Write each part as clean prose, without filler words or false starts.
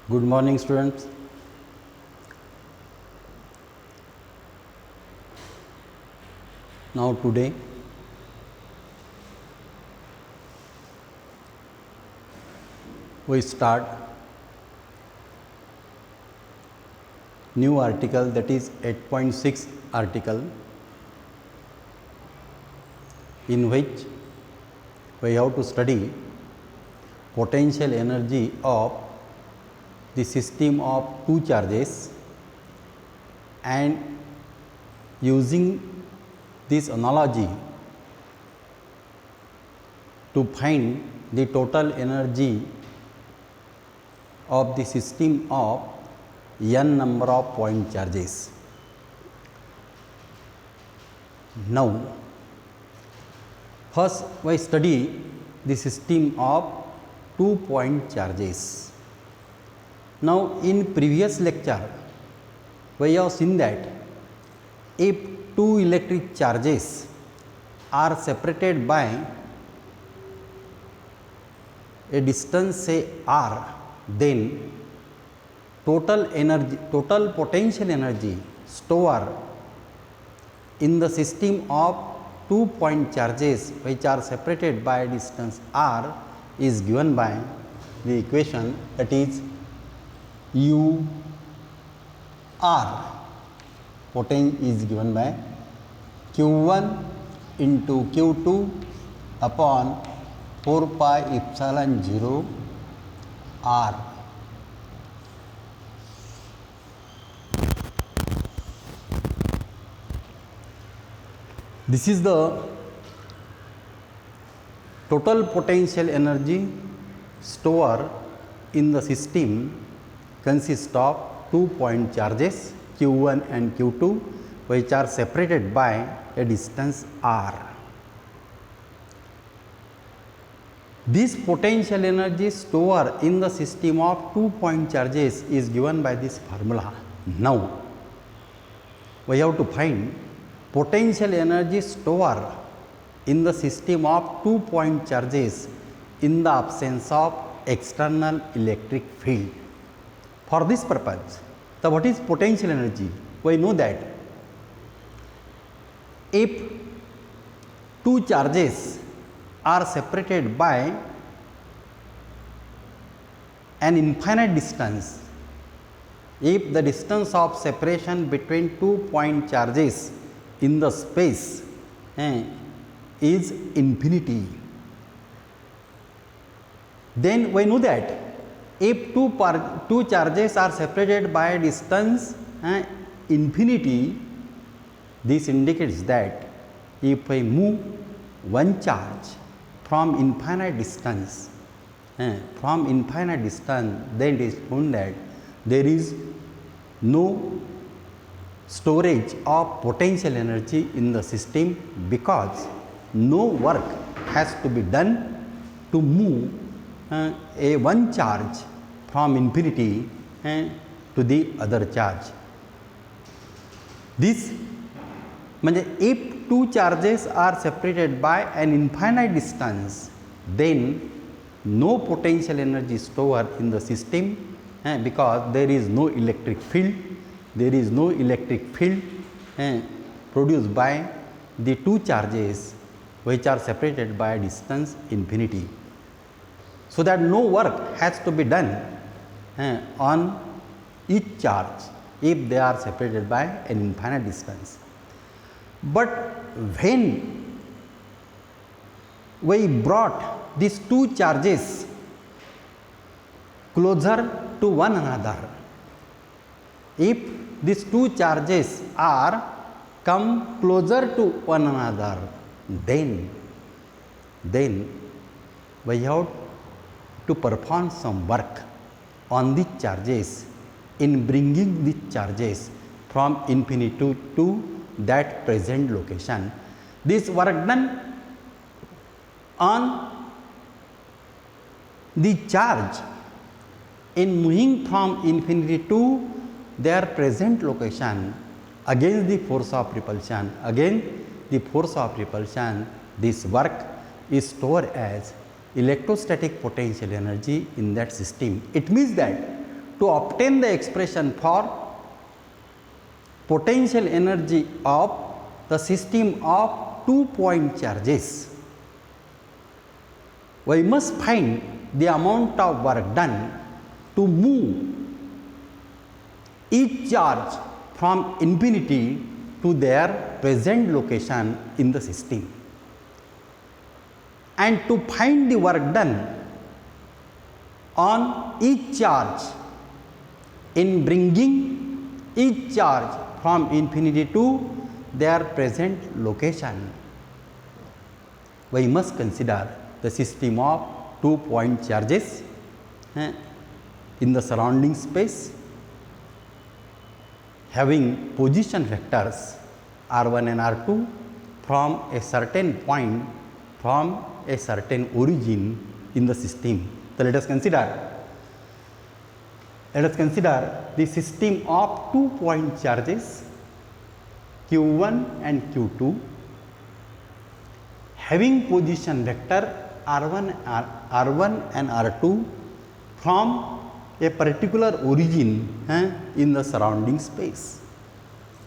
Good morning, students. Now today we start new article, that is 8.6 article, in which we have to study potential energy of the system of two charges, and using this analogy to find the total energy of the system of n number of point charges. Now, first we study the system of 2-point charges. Now, in previous lecture we have seen that if two electric charges are separated by a distance say r, then total potential energy stored in the system of 2-point charges which are separated by a distance r is given by the equation, that is u r. Potential is given by q1 into q2 upon 4 pi epsilon 0 r. This is the total potential energy stored in the system consists of 2-point charges q1 and q2 which are separated by a distance r. This potential energy stored in the system of 2-point charges is given by this formula. Now, we have to find potential energy stored in the system of 2-point charges in the absence of external electric field. For this purpose, what is potential energy? We know that if two charges are separated by an infinite distance, if the distance of separation between 2-point charges in the space is infinity, then we know that if two charges are separated by a distance infinity, this indicates that if I move one charge from infinite distance, then it is found that there is no storage of potential energy in the system, because no work has to be done to move one charge from infinity to the other charge. This means if two charges are separated by an infinite distance, then no potential energy stored in the system because there is no electric field. There is no electric field produced by the two charges which are separated by a distance infinity. So that no work has to be done on each charge if they are separated by an infinite distance. But when we brought these two charges closer to one another, if these two charges are come closer to one another, then we have to perform some work on these charges in bringing these charges from infinity to that present location. This work done on the charge in moving from infinity to their present location against the force of repulsion. Again, the force of repulsion, this work is stored as electrostatic potential energy in that system. It means that to obtain the expression for potential energy of the system of 2-point charges, we must find the amount of work done to move each charge from infinity to their present location in the system. And to find the work done on each charge in bringing each charge from infinity to their present location, we must consider the system of 2-point charges in the surrounding space having position vectors r1 and r2 from a certain point, from a certain origin in the system. So let us consider the system of 2-point charges q1 and q2 having position vector r1 and r2 from a particular origin in the surrounding space.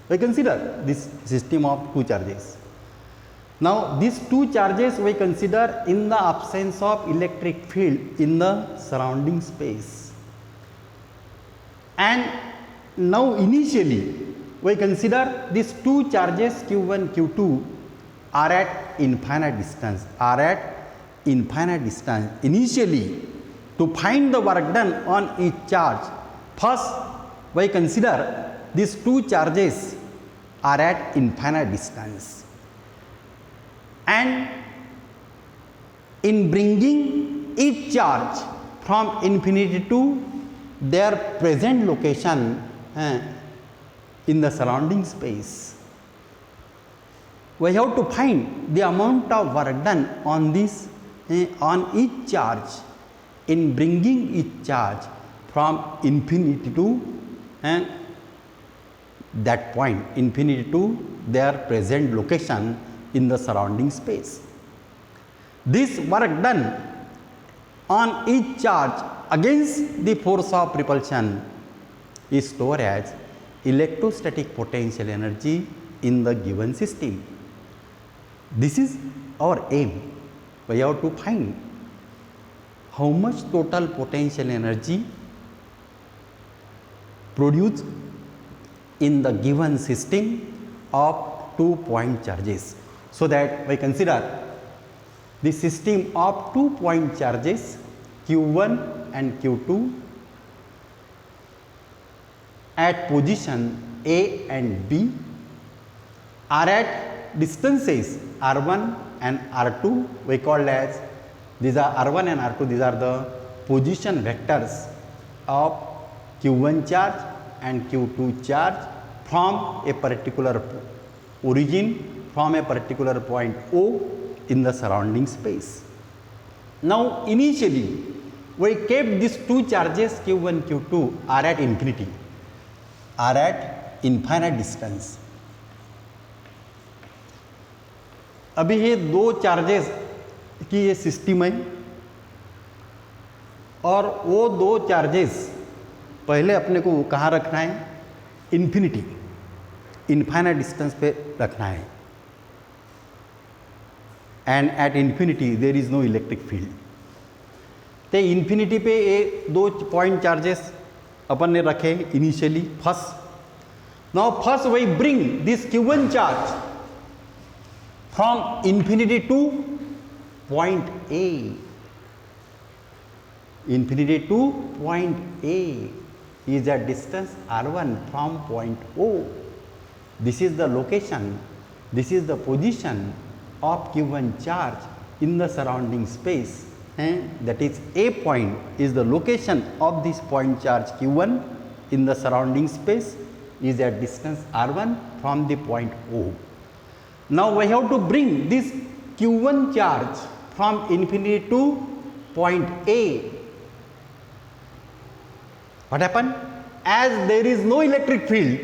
We consider this system of 2 charges. Now these 2 charges we consider in the absence of electric field in the surrounding space. And now initially we consider these 2 charges q1, q2 are at infinite distance, Initially, to find the work done on each charge, first we consider these 2 charges are at infinite distance. And in bringing each charge from infinity to their present location in the surrounding space, we have to find the amount of work done on this on each charge in bringing each charge from infinity to that point, infinity to their present location in the surrounding space. This work done on each charge against the force of repulsion is stored as electrostatic potential energy in the given system. This is our aim. We have to find how much total potential energy produced in the given system of 2-point charges, so that we consider the system of 2-point charges q1 and q2 at position A and B are at distances r1 and r2. We call as these are r1 and r2, these are the position vectors of q1 charge and q2 charge from a particular origin, from a particular point O in the surrounding space. Now initially we kept these 2 charges q1 q2 are at infinity, are at infinite distance. अभी ये 2 charges की ये system है और वो 2 charges पहले अपने को कहाँ रखना है, इन्फिनिटी, इन्फाइनाइट डिस्टेंस पे रखना है. And at infinity there is no electric field. ते इन्फिनिटी पे ये 2 पॉइंट चार्जेस अपन ने रखे initially first. Now first we bring this q1 charge from infinity to point A. Infinity to point A is a distance r1 from point O. This is the location, this is the position of q1 charge in the surrounding space, and that is A point is the location of this point charge q1 in the surrounding space is at distance r1 from the point O. Now we have to bring this q1 charge from infinity to point A. What happened? As there is no electric field,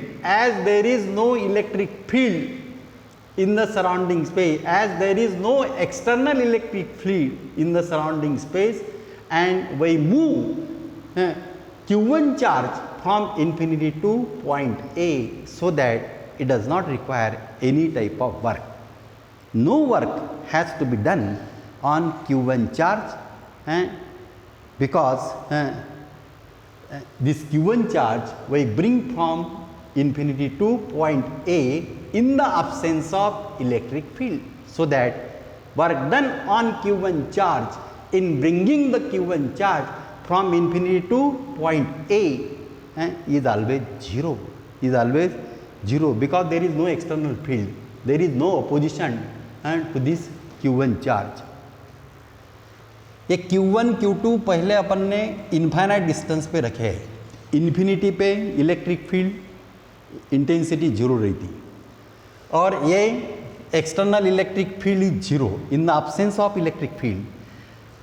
in the surrounding space, as there is no external electric field in the surrounding space, and we move Q1 charge from infinity to point A so that it does not require any type of work. No work has to be done on Q1 charge because this Q1 charge will bring from infinity to point A in the absence of electric field. So that work done on Q1 charge in bringing the Q1 charge from infinity to point A is always zero, because there is no external field, there is no opposition to this Q1 charge. ये Q1 Q2 पहले अपन ने infinite distance पे रखे हैं, infinity पे electric field intensity zero रहती और ये external electric field is zero in the absence of electric field.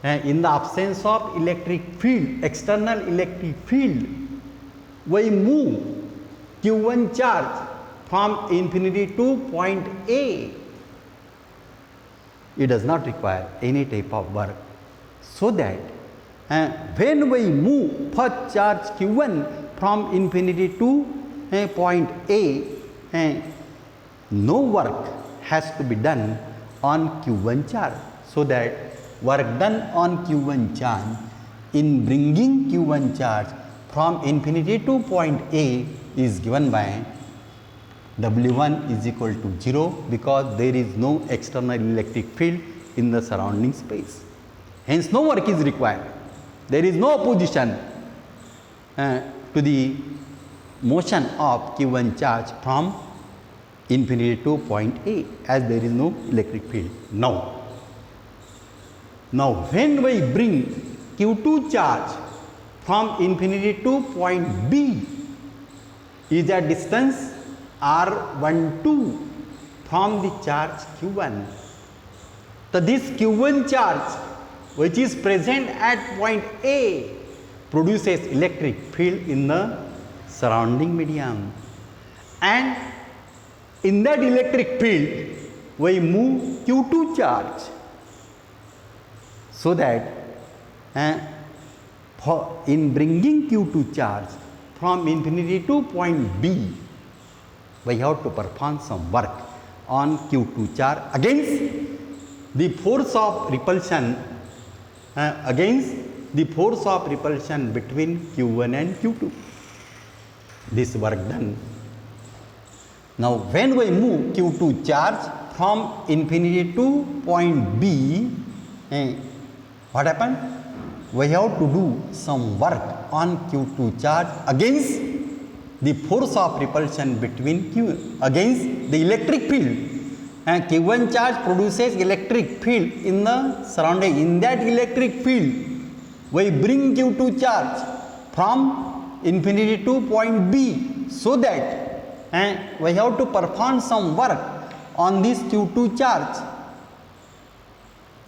In the absence of electric field, external electric field, we move Q1 charge from infinity to point A. It does not require any type of work. So that when we move first charge Q1 from infinity to point A, no work has to be done on Q1 charge. So that work done on Q1 charge in bringing Q1 charge from infinity to point A is given by W1 is equal to 0 because there is no external electric field in the surrounding space. Hence, no work is required. There is no opposition to the motion of Q1 charge from infinity to point A as there is no electric field. Now, when we bring Q2 charge from infinity to point B is a distance R12 from the charge Q1. So, this Q1 charge which is present at point A produces electric field in the surrounding medium, and in that electric field we move Q2 charge. So that in bringing Q2 charge from infinity to point B, we have to perform some work on Q2 charge against the force of repulsion, between Q1 and Q2. This work done. Now, when we move Q2 charge from infinity to point B, what happened? We have to do some work on Q2 charge against the force of repulsion between against the electric field. And Q1 charge produces electric field in the surrounding. In that electric field, we bring Q2 charge from infinity to point B so that we have to perform some work on this Q2 charge.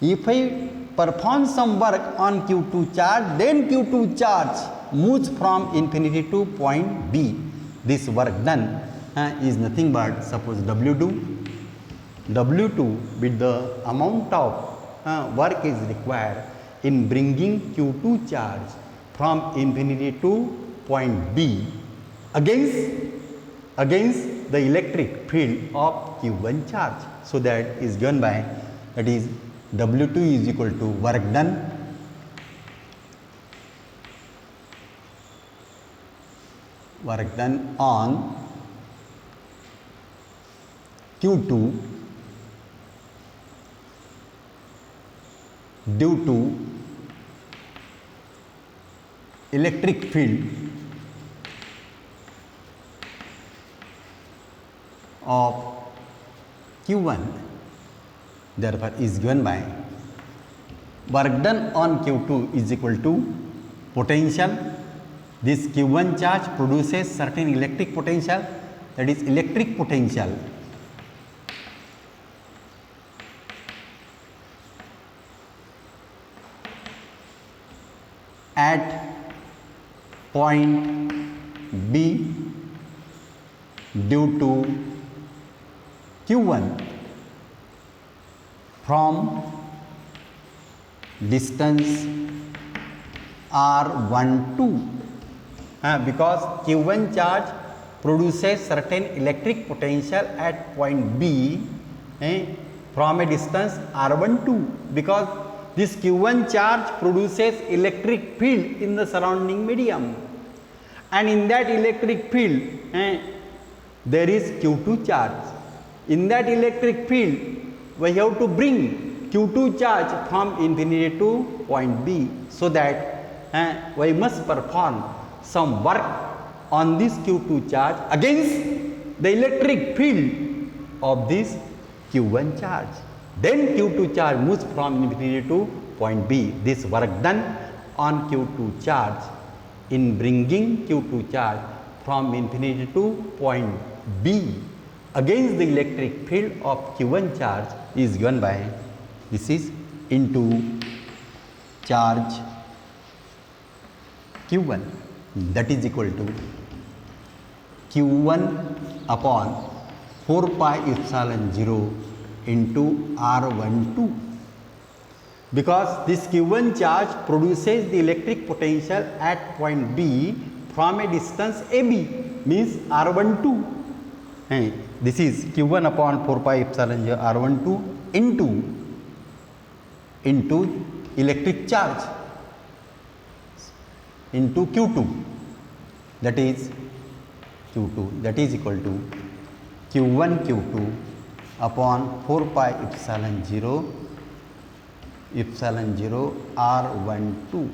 If I perform some work on Q2 charge, then Q2 charge moves from infinity to point B. This work done is nothing but, suppose W2 with the amount of work is required in bringing Q2 charge from infinity to point B against the electric field of Q1 charge. So that is given by, that is W2 is equal to work done on Q2 due to electric field of Q1, therefore is given by work done on Q2 is equal to potential. This Q1 charge produces certain electric potential, that is electric potential at point B due to Q1 from distance R12 because Q1 charge produces certain electric potential at point B from a distance r12, because this Q1 charge produces electric field in the surrounding medium, and in that electric field there is Q2 charge. In that electric field we have to bring Q2 charge from infinity to point B, so that we must perform some work on this Q2 charge against the electric field of this Q1 charge. Then Q2 charge moves from infinity to point B. This work done on Q2 charge in bringing Q2 charge from infinity to point B against the electric field of Q1 charge is given by, this is into charge Q1, that is equal to Q1 upon 4 pi epsilon 0 into R12, because this Q1 charge produces the electric potential at point B from a distance AB, means R12. This is Q1 upon 4 pi epsilon 0 R12 into electric charge into Q2, that is Q2, that is equal to Q1 Q2 upon 4 pi epsilon 0 R12.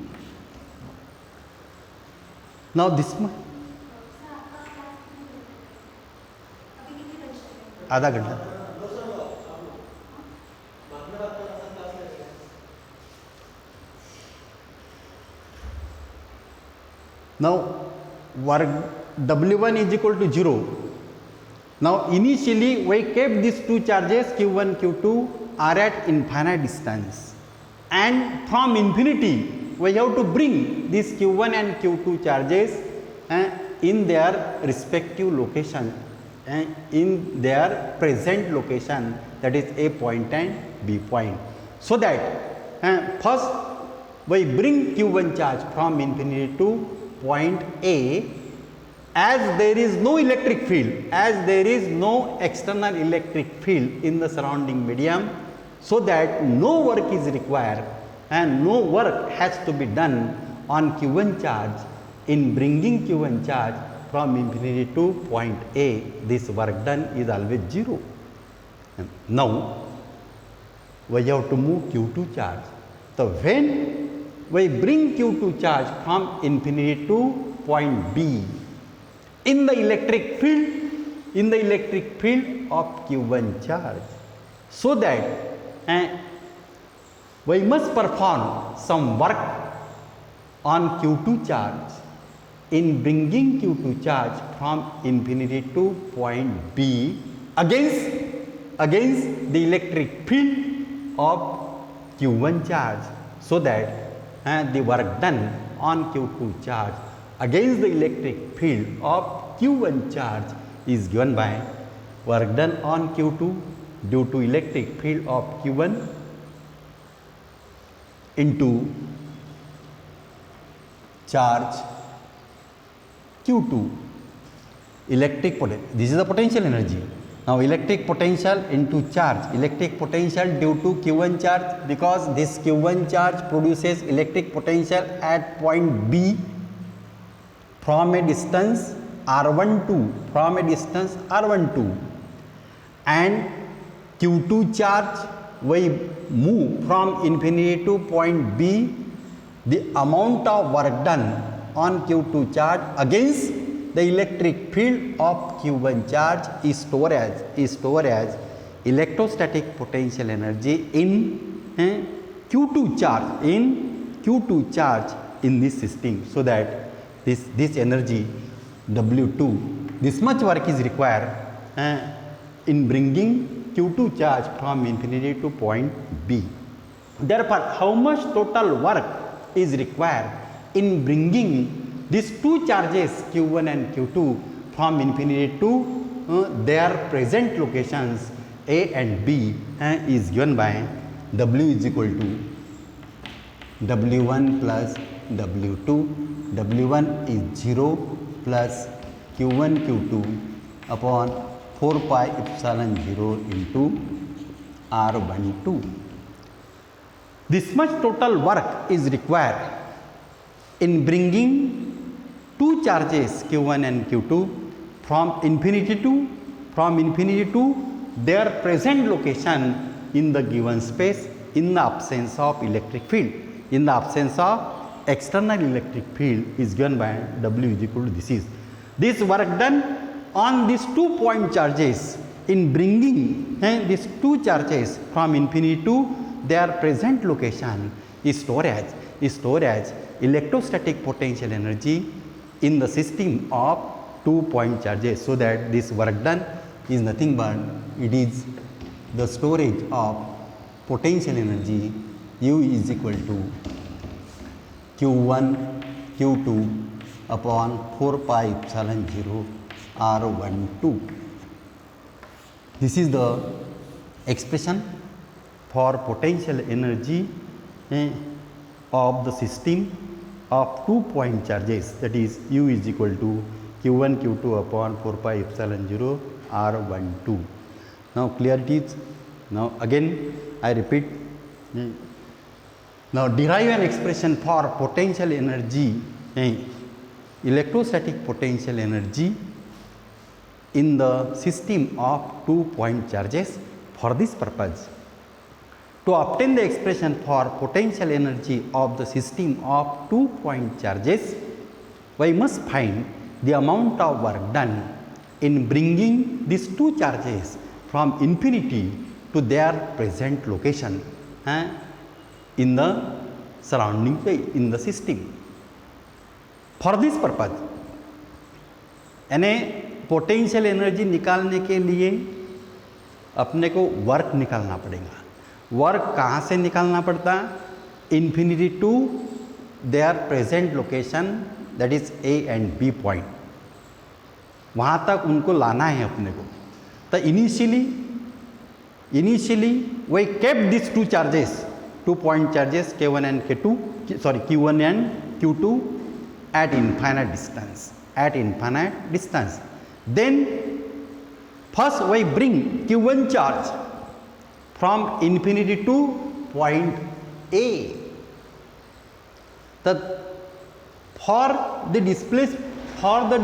Now this much आधा घंटा. Now work W1 is equal to 0. Now initially we kept these two charges Q1 Q2 are at infinite distance, and from infinity we have to bring these Q1 and Q2 charges in their respective location, in their present location, that is A point and B point. So that first we bring Q1 charge from infinity to point A, as there is no electric field, as there is no external electric field in the surrounding medium, so that no work is required and no work has to be done on Q1 charge in bringing Q1 charge from infinity to point A. This work done is always 0. Now we have to move Q2 charge. So when we bring Q2 charge from infinity to point B in the electric field, of Q1 charge, so that we must perform some work on Q2 charge in bringing Q2 charge from infinity to point B against the electric field of Q1 charge, so that the work done on Q2 charge against the electric field of Q1 charge is given by work done on Q2 due to electric field of Q1 into charge Q2, electric potential. This is the potential energy. Now electric potential into charge, electric potential due to Q1 charge, because this Q1 charge produces electric potential at point B from a distance R12, and Q2 charge we move from infinity to point B. The amount of work done on Q2 charge against the electric field of Q1 charge is stored as electrostatic potential energy in Q2 charge in this system, so that this energy W2, this much work is required in bringing Q2 charge from infinity to point B. Therefore, how much total work is required in bringing these two charges Q1 and Q2 from infinity to their present locations A and B is given by W is equal to W1 plus W2. W1 is 0 plus Q1 Q2 upon 4 pi epsilon 0 into R12. This much total work is required in bringing two charges Q1 and Q2 from infinity to their present location in the given space in the absence of electric field. In the absence of external electric field is given by W is equal to this is. This work done on these 2 point charges in bringing these two charges from infinity to their present location is stored as electrostatic potential energy in the system of 2 point charges. So that this work done is nothing but it is the storage of potential energy U is equal to Q1 Q2 upon 4 pi epsilon 0 R12. This is the expression for potential energy of the system of 2 point charges, that is U is equal to Q1 Q2 upon 4 pi epsilon 0 R12. Now clear it is. Now again I repeat. Now derive an expression for potential energy, electrostatic potential energy in the system of 2 point charges. For this purpose, to obtain the expression for potential energy of the system of 2 point charges, we must find the amount of work done in bringing these two charges from infinity to their present location in the surrounding in the system. For this purpose, यानी potential energy निकालने के लिए अपने को work निकालना पड़ेगा. Work कहाँ से निकालना पड़ता? Infinity to their present location, that is A and B point, वहाँ तक उनको लाना है अपने को. तो initially we kept this two charges, 2 point charges K1 and K2, sorry Q1 and Q2 at infinite distance. Then first we bring Q1 charge from infinity to point A. For the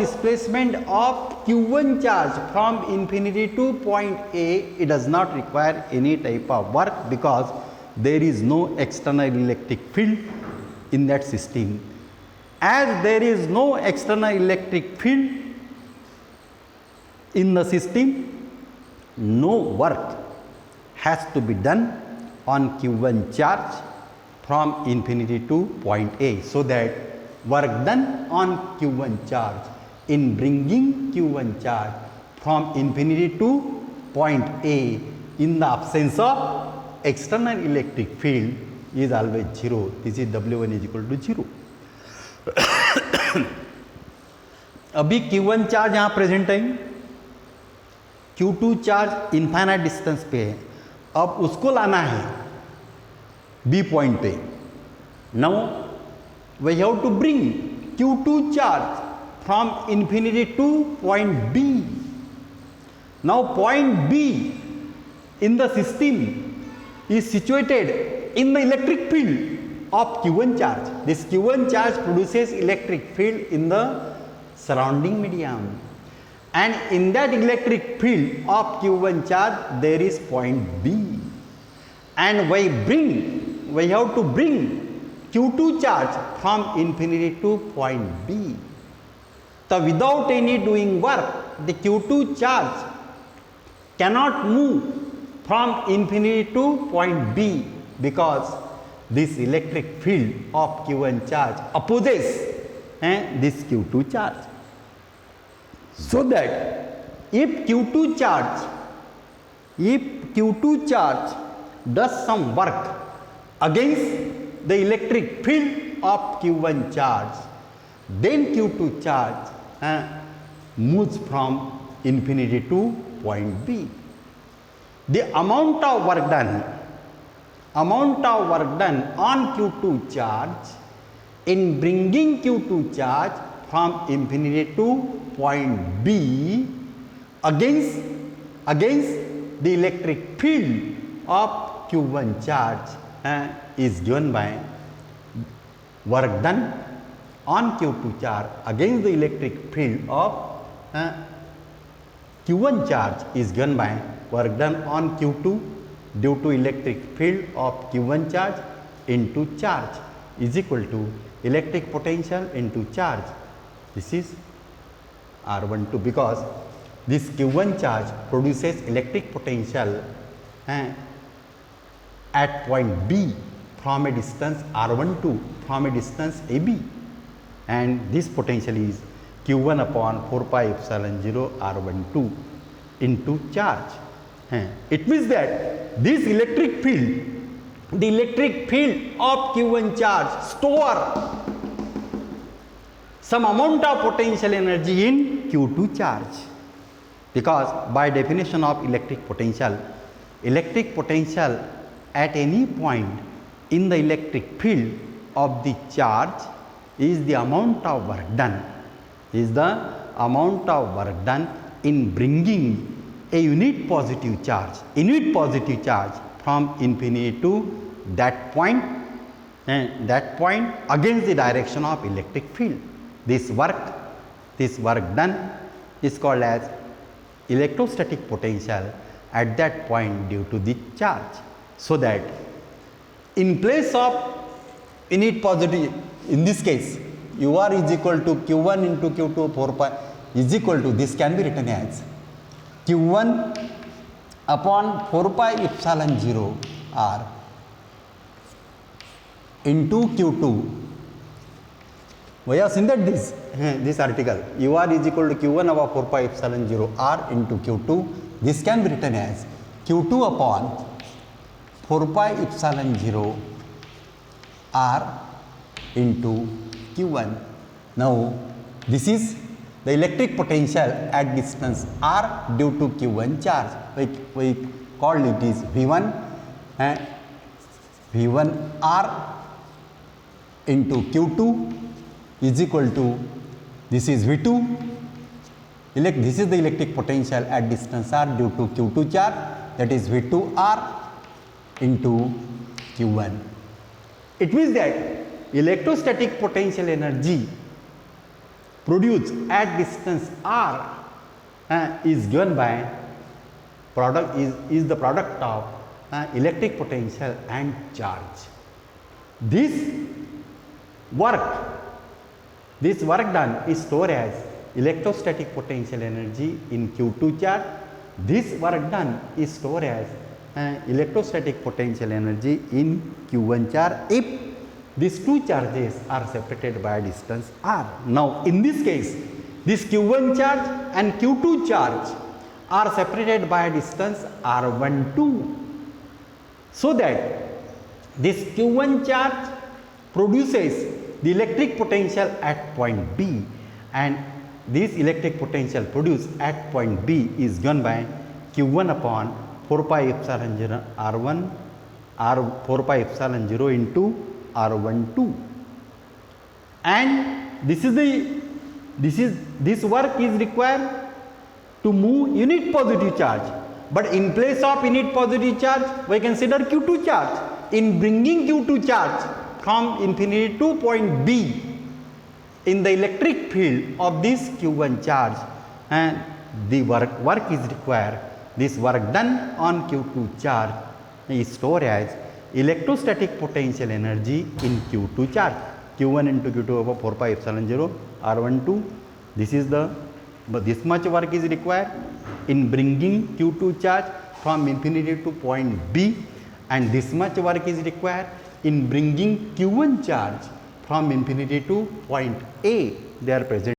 displacement of Q1 charge from infinity to point A, it does not require any type of work because there is no external electric field in that system. As there is no external electric field in the system, no work has to be done on Q1 charge from infinity to point A. So that work done on Q1 charge in bringing Q1 charge from infinity to point A in the absence of external electric field is always 0. This is W1 is equal to 0. अभी Q1 charge यहाँ present है, Q2 charge infinite distance पे है, अब उसको लाना है B point पे. Now we have to bring Q2 charge from infinity to point B. Now point B in the system is situated in the electric field of Q1 charge. This Q1 charge produces electric field in the surrounding medium, and in that electric field of Q1 charge there is point B, and we have to bring Q2 charge from infinity to point B. So without any doing work, the Q2 charge cannot move from infinity to point B because this electric field of Q1 charge opposes this Q2 charge. So that if Q2 charge does some work against the electric field of Q1 charge, then Q2 charge moves from infinity to point B. The amount of work done amount of work done on Q2 charge in bringing Q2 charge from infinity to point B against the electric field of Q1 charge is given by work done on Q2 charge against the electric field of Q1 charge is given by work done on Q2 due to electric field of Q1 charge into charge is equal to electric potential into charge. This is R12 because this Q1 charge produces electric potential at point B from a distance R12 from a distance AB, and this potential is Q1 upon 4 pi epsilon 0 R12 into charge. It means that this electric field, the electric field of Q1 charge store some amount of potential energy in Q2 charge, because by definition of electric potential at any point in the electric field of the charge is the amount of work done, in bringing a unit positive charge from infinity to that point against the direction of electric field. This work done is called as electrostatic potential at that point due to the charge. So that in place of unit positive, in this case UR is equal to Q1 into Q2 4 pi is equal to, this can be written as Q1 upon 4 pi epsilon 0 R into Q2. We have seen that this article UR is equal to Q1 upon 4 pi epsilon 0 R into Q2. This can be written as Q2 upon 4 pi epsilon 0 R into Q1. Now, this is the electric potential at distance R due to Q1 charge. We call it is V1 and V1 R into Q2 is equal to, this is V2. This is the electric potential at distance R due to Q2 charge, that is V2 R into Q1. It means that electrostatic potential energy produced at distance R is given by is the product of electric potential and charge. This work done is stored as electrostatic potential energy in Q2 charge. This work done is stored as electrostatic potential energy in Q1 charge if these two charges are separated by a distance R. Now, in this case, this Q1 charge and Q2 charge are separated by a distance R12, so that this Q1 charge produces the electric potential at point B, and this electric potential produced at point B is given by Q1 upon 4 pi epsilon 0 R1 R 4 pi epsilon 0 into R12, and this work is required to move unit positive charge, but in place of unit positive charge we consider Q2 charge. In bringing Q2 charge from infinity to point B in the electric field of this Q1 charge, and the work is required. This work done on Q2 charge is stored as electrostatic potential energy in Q2 charge, Q1 into Q2 over 4 pi epsilon 0 R12. This is this much work is required in bringing Q2 charge from infinity to point B, and this much work is required in bringing Q1 charge from infinity to point A. They are present.